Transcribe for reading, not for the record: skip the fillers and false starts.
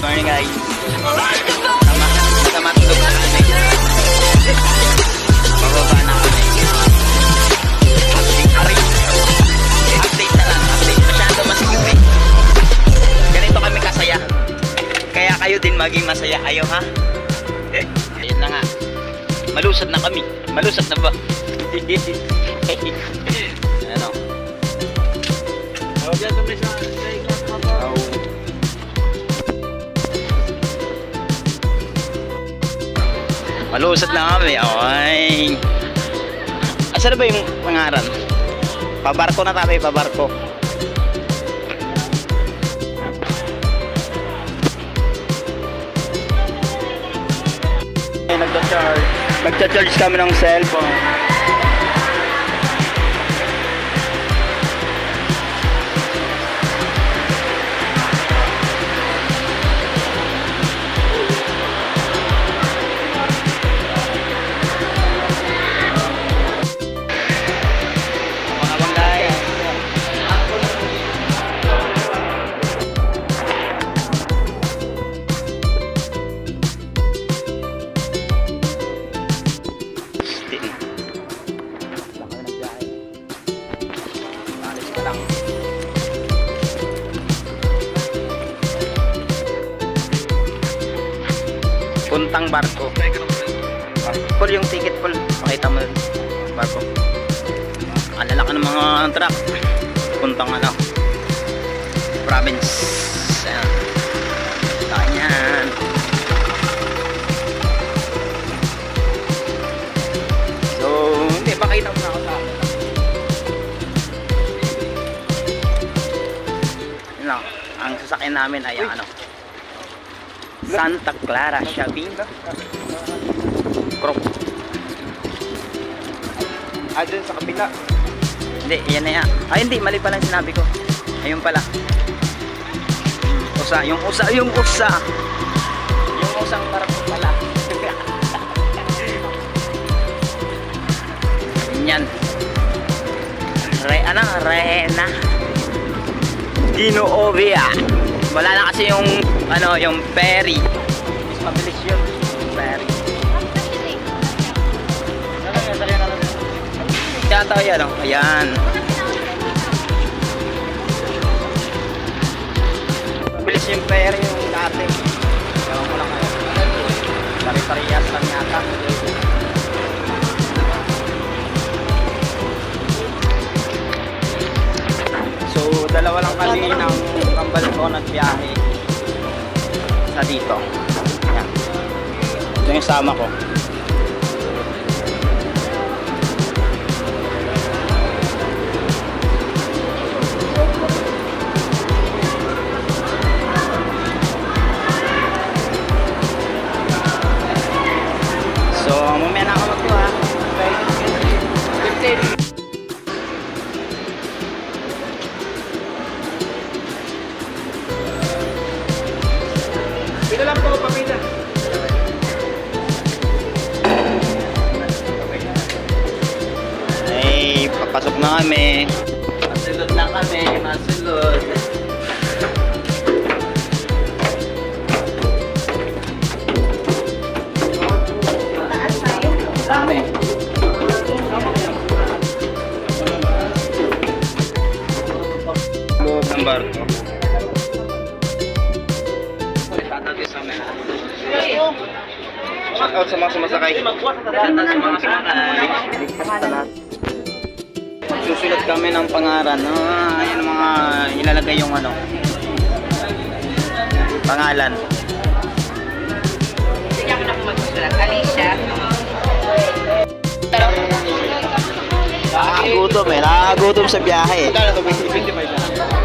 Morning guys. Sama tulog na kami. Bababa na kami. Update na lang. Update. Masyado masigit eh. Ganito kami kasaya. Kaya kayo din maging masaya. Ayaw ha? Ayun na nga. Malusad na kami. Malusad na ba? Ano? Malusad na kami. Ay. Asan na ba yung pangaran? Pabarko na tayo. Pabarko. Nagcha-charge kami ng cellphone. Puntang barko. Full yung ticket, full. Pakita mo yun. Barko. Ang lalaki ng mga truck. Puntang ano, province. Ayan. Tanyan. So, hindi. Pakita mo na ako sa akin. Yun lang. Ang sasakyan namin ay ano, Santa Clara Shopping Crop. Dun sa kabila. Hindi, yan na yan. Ay hindi, mali pala yung sinabi ko. Ayun pala. Yung usang barko pala. Yan. Rena Dinoovia. Wala na kasi yung ano, yung ferry. Mas mabilis yun, ferry. Kaya tayo yan, oh. Ayan. Mabilis yung ferry yung dati. Ewan ko lang kayo. Pari-parehas lang yata. So, dalawa lang kami ng kambal ko nagbiyahe sa dito. Ayan. Ito yung sama ko. So, mamaya na ako magkuha. 15. Pila lang po, papila. Ay, papasok na kami. Masulod na kami, masulod. Dami. Loob ng barko. Shout out sa mga sumasakay. Shout out sa mga sumasakay. Susunod kami ng pangaran. Ayun ang mga ilalagay yung ano, pangalan. Sige ako na po magsusulat. Alicia. Nakakagutom sa biyahe. Kala ito, 25 lang.